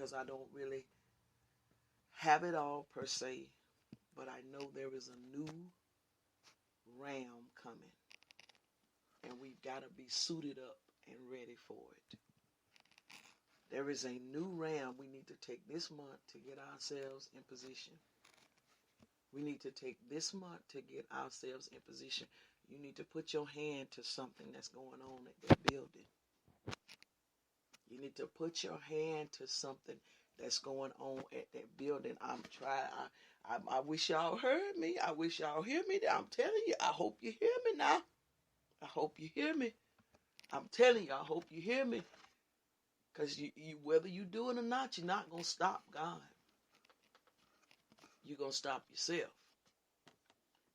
because I don't really have it all per se, but I know there is a new ram coming, and we've got to be suited up and ready for it. There is a new ram we need to take this month to get ourselves in position. We need to take this month to get ourselves in position. You need to put your hand to something that's going on at that building. You need to put your hand to something that's going on at that building. I'm trying. I wish y'all heard me. I wish y'all hear me. I'm telling you. I hope you hear me now. I hope you hear me. I'm telling you. I hope you hear me. Because you, whether you do it or not, you're not going to stop God. You're going to stop yourself.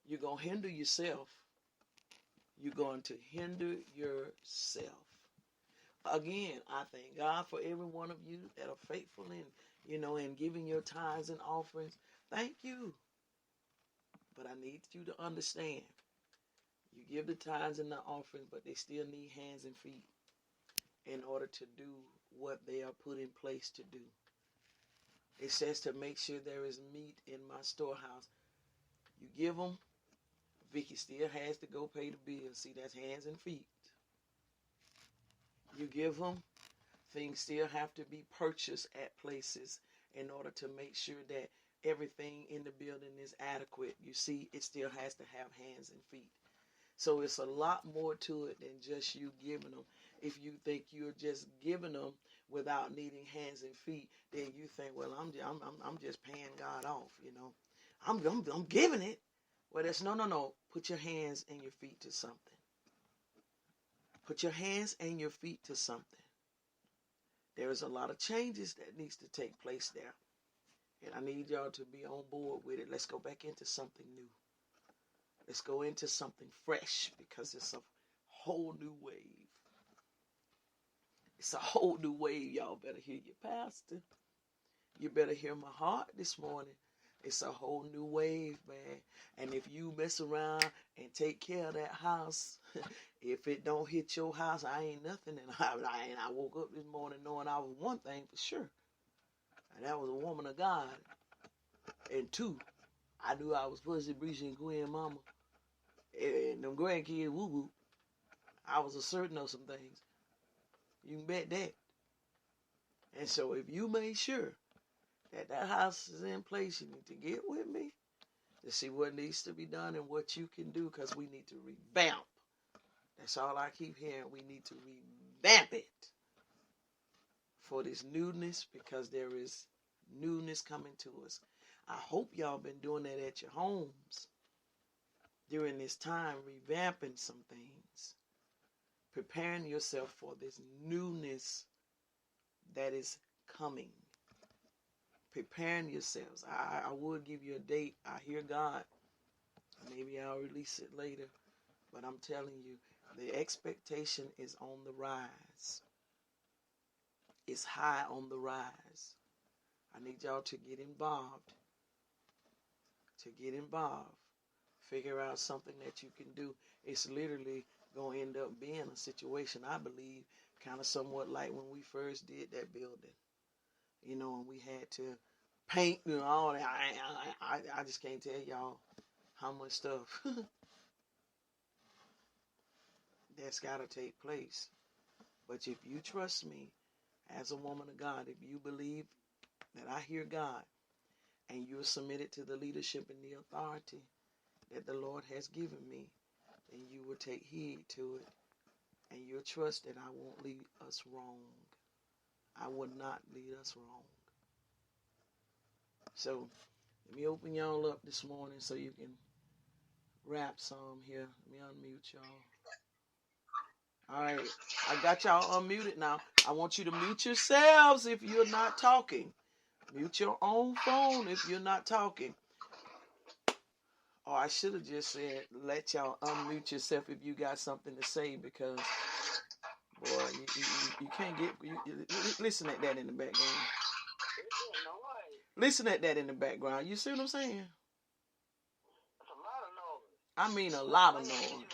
You're going to hinder yourself. You're going to hinder yourself. Again, I thank God for every one of you that are faithful in giving your tithes and offerings. Thank you. But I need you to understand. You give the tithes and the offerings, but they still need hands and feet in order to do what they are put in place to do. It says to make sure there is meat in my storehouse. You give them, Vicky still has to go pay the bill. See, that's hands and feet. You give them, things still have to be purchased at places in order to make sure that everything in the building is adequate. You see, it still has to have hands and feet. So it's a lot more to it than just you giving them. If you think you're just giving them without needing hands and feet, then you think, well, I'm just paying God off, I'm giving it. Well, that's no. Put your hands and your feet to something. Put your hands and your feet to something. There is a lot of changes that needs to take place there. And I need y'all to be on board with it. Let's go back into something new. Let's go into something fresh because it's a whole new wave. It's a whole new wave. Y'all better hear your pastor. You better hear my heart this morning. It's a whole new wave, man. And if you mess around and take care of that house, if it don't hit your house, I ain't nothing. And I woke up this morning knowing I was one thing for sure. And that was a woman of God. And two, I knew I was Pussy, Breezy, and Gwen Mama. And them grandkids, woo-woo. I was certain of some things. You can bet that. And so if you make sure that house is in place, you need to get with me to see what needs to be done and what you can do, because we need to revamp. That's all I keep hearing. We need to revamp it for this newness, because there is newness coming to us. I hope y'all been doing that at your homes during this time, revamping some things, preparing yourself for this newness that is coming. Preparing yourselves. I would give you a date. I hear God. Maybe I'll release it later. But I'm telling you, the expectation is on the rise. It's high on the rise. I need y'all to get involved. Figure out something that you can do. It's literally going to end up being a situation, I believe, kind of somewhat like when we first did that building. And we had to paint and all that. I just can't tell y'all how much stuff that's got to take place. But if you trust me as a woman of God, if you believe that I hear God and you're submitted to the leadership and the authority that the Lord has given me, then you will take heed to it, and you'll trust that I won't lead us wrong. I will not lead us wrong. So let me open y'all up this morning so you can rap some here. Let me unmute y'all. All right, I got y'all unmuted now. I want you to mute yourselves if you're not talking. Mute your own phone if you're not talking. Or I should have just said, let y'all unmute yourself if you got something to say, because, boy, you can't get... listen at that in the background. Listen at that in the background. You see what I'm saying? It's a lot of noise. I mean a lot of noise.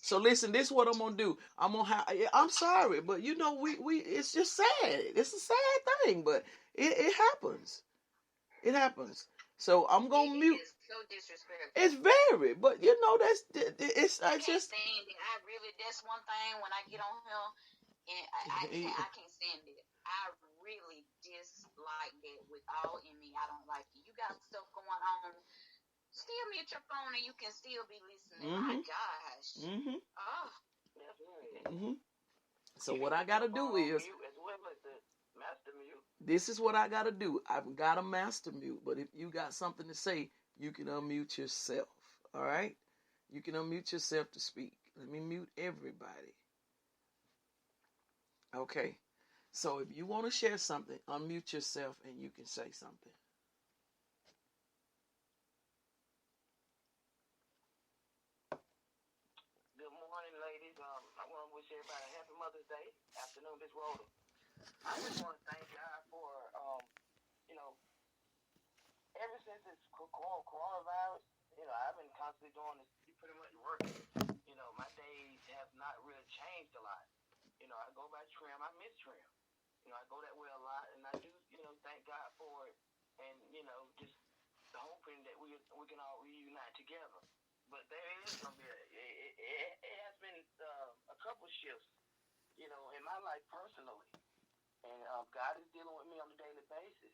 So listen, this is what I'm gonna do. I'm sorry, but you know we it's just sad. It's a sad thing, but it happens. It happens. So I'm gonna mute. Is so disrespectful. It's very, but you know it's I just. stand it. I really, that's one thing when I get on here, and I can't stand it. I really dislike that with all in me. I don't like it. You got stuff going on. Still mute your phone and you can still be listening. My gosh. Oh. That's right. So what I gotta do is. As well as the master mute. This is what I gotta do. I've got a master mute, but if you got something to say, you can unmute yourself. All right? You can unmute yourself to speak. Let me mute everybody. Okay. So if you want to share something, unmute yourself and you can say something. Good morning, ladies. I want to wish everybody a happy Mother's Day. Afternoon, this Rhoda. I just want to thank God for, ever since this coronavirus, I've been constantly doing this, pretty much working. My days have not really changed a lot. I go by trim. I miss trim. I go that way a lot, and I do, thank God for it. And, just hoping that we can all reunite together. But there is going to be, it has been a couple shifts, in my life personally. And God is dealing with me on a daily basis.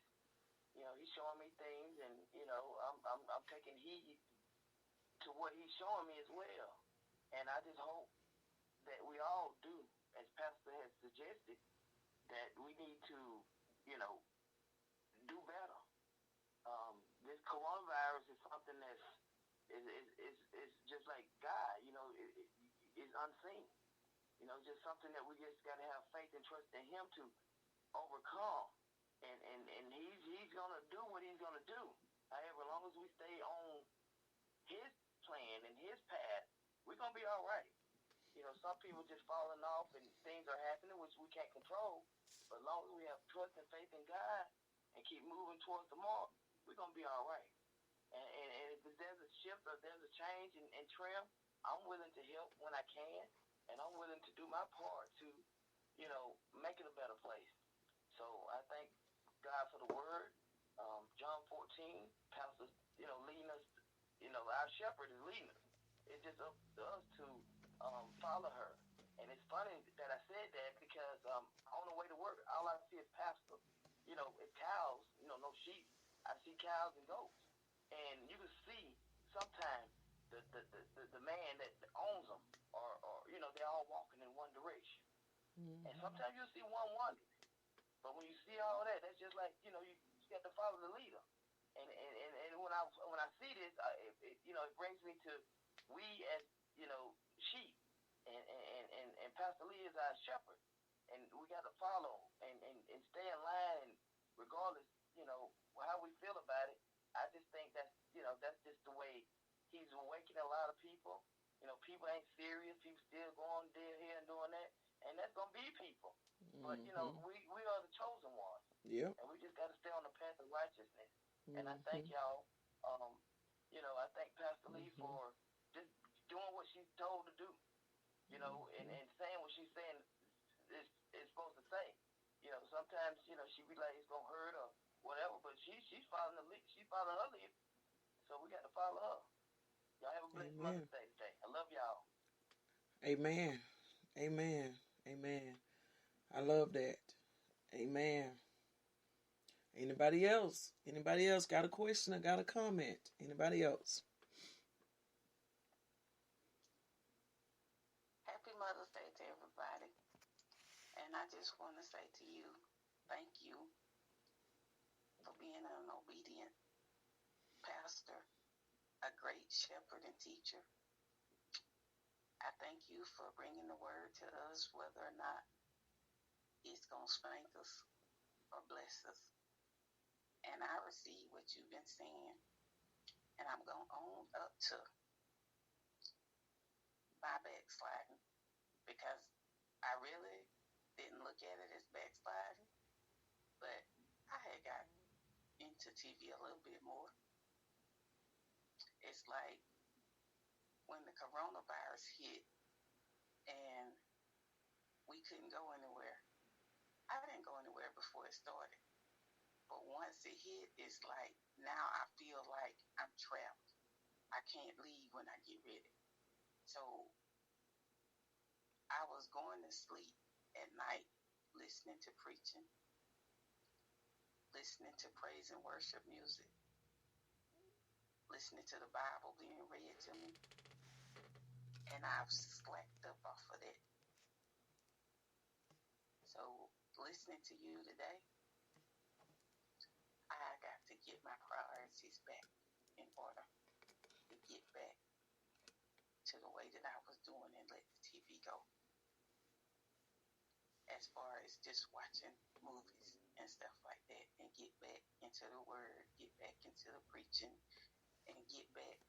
He's showing me things, and I'm taking heed to what He's showing me as well. And I just hope that we all do, as Pastor has suggested, that we need to, do better. This coronavirus is something that's is just like God. It's unseen. Just something that we just got to have faith and trust in Him to overcome. And he's gonna do what He's gonna do. However, as long as we stay on His plan and His path, we're gonna be all right. Some people just falling off and things are happening which we can't control. But as long as we have trust and faith in God and keep moving towards the mark, we're gonna be all right. And if there's a shift or there's a change in trim, I'm willing to help when I can, and I'm willing to do my part to, make it a better place. So I thank God for the word. John 14, Pastor, leading us, our shepherd is leading us. It's just up to us to follow her. And it's funny that I said that because on the way to work, all I see is Pastor. It's cows, no sheep. I see cows and goats. And you can see sometimes the man that owns them, or they're all walking in one direction. And sometimes you'll see one wandering. But when you see all that, that's just like, you got to follow the leader. And when I see this, it brings me to we as, sheep. And Pastor Lee is our shepherd. And we got to follow and stay in line. And regardless, how we feel about it, I just think that's just the way He's awakening a lot of people. People ain't serious. People still going here and doing that. And that's going to be people. But, we are the chosen ones. Yep. And we just got to stay on the path of righteousness. And I thank y'all. I thank Pastor Lee for just doing what she's told to do. And saying what she's saying is supposed to say. Sometimes, she be like, it's going to hurt or whatever. But she's following the lead. She's following her lead. So we got to follow her. Y'all have a blessed Mother's Day today. I love y'all. Amen. Amen. Amen. I love that. Amen. Anybody else? Anybody else got a question or got a comment? Anybody else? Happy Mother's Day to everybody. And I just want to say to you, thank you for being an obedient pastor, a great shepherd and teacher. I thank you for bringing the word to us, whether or not it's going to spank us or bless us. And I receive what you've been saying. And I'm going to own up to my backsliding, because I really didn't look at it as backsliding, but I had got into TV a little bit more. It's like when the coronavirus hit and we couldn't go anywhere. I didn't go anywhere before it started. But once it hit, it's like now I feel like I'm trapped. I can't leave when I get ready. So I was going to sleep at night listening to preaching, listening to praise and worship music, listening to the Bible being read to me. And I've slacked up off of that. So listening to you today, I got to get my priorities back in order to get back to the way that I was doing and let the TV go. As far as just watching movies and stuff like that, and get back into the word, get back into the preaching, and get back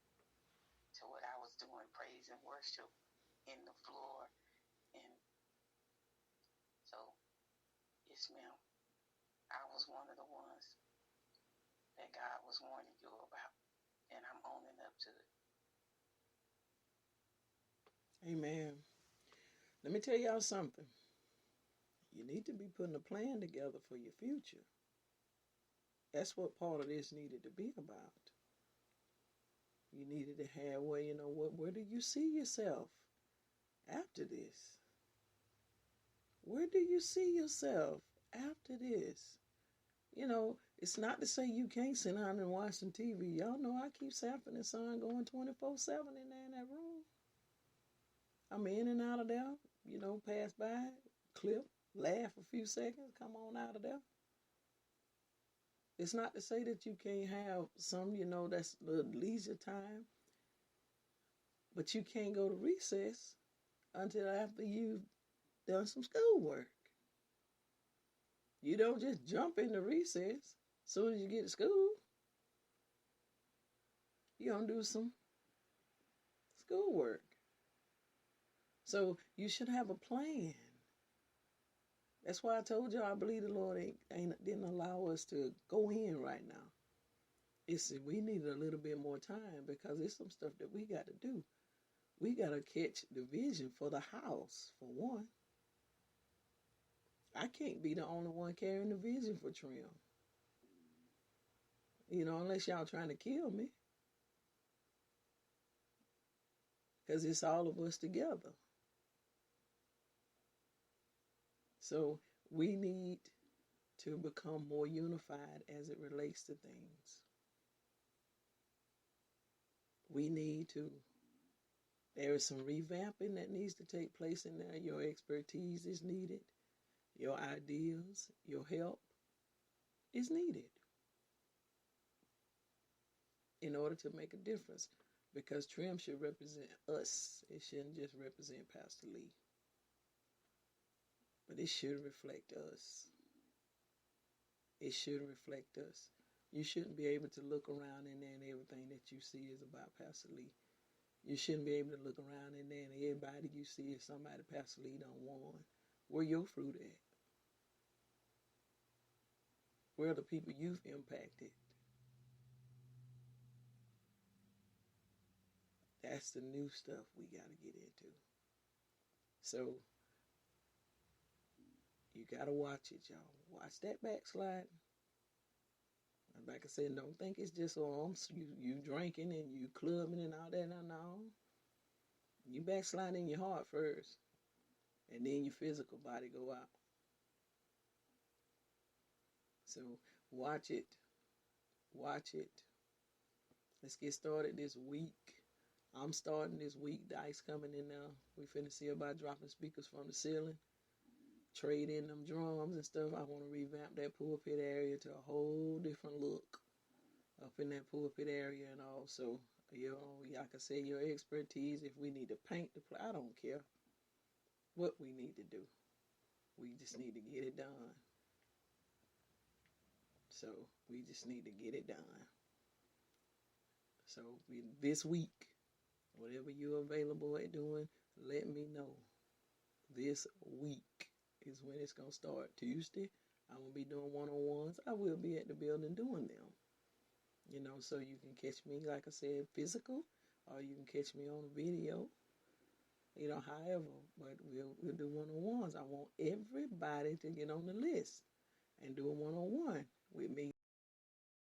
to what I was doing, praise and worship in the floor. And so, yes, ma'am, I was one of the ones that God was warning you about, and I'm owning up to it. Amen. Let me tell y'all something. You need to be putting a plan together for your future. That's what part of this needed to be about. You needed to have where do you see yourself after this? Where do you see yourself after this? It's not to say you can't sit down and watch some TV. Y'all know I keep Sanford and Son going 24/7 in there in that room. I'm in and out of there, pass by, clip, laugh a few seconds, come on out of there. It's not to say that you can't have some, that's the leisure time, but you can't go to recess until after you've done some schoolwork. You don't just jump into recess as soon as you get to school. You're going to do some schoolwork. So you should have a plan. That's why I told y'all I believe the Lord didn't allow us to go in right now. We need a little bit more time because there's some stuff that we got to do. We got to catch the vision for the house, for one. I can't be the only one carrying the vision for Trim. Unless y'all trying to kill me. Because it's all of us together. So we need to become more unified as it relates to things. There is some revamping that needs to take place in there. Your expertise is needed. Your ideas, your help is needed in order to make a difference. Because Trim should represent us. It shouldn't just represent Pastor Lee. But it should reflect us. It should reflect us. You shouldn't be able to look around in there and everything that you see is about Pastor Lee. You shouldn't be able to look around in there and everybody you see is somebody Pastor Lee done won. Where your fruit at? Where are the people you've impacted? That's the new stuff we got to get into. So, you got to watch it, y'all. Watch that backslide. Like I said, don't think it's just you drinking and you clubbing and all that. No. You backslide in your heart first. And then your physical body go out. So, watch it. Watch it. Let's get started this week. I'm starting this week. Dice coming in now. We finna see about dropping speakers from the ceiling. Trade in them drums and stuff. I want to revamp that pulpit area to a whole different look up in that pulpit area. And also, like I said, your expertise. If we need to paint the place, I don't care what we need to do. We just need to get it done. So we just need to get it done. So this week, whatever you're available at doing, let me know. This week is when it's going to start. Tuesday, I'm going to be doing one-on-ones. I will be at the building doing them. So you can catch me, like I said, physical, or you can catch me on a video. However, but we'll do one-on-ones. I want everybody to get on the list and do a one-on-one with me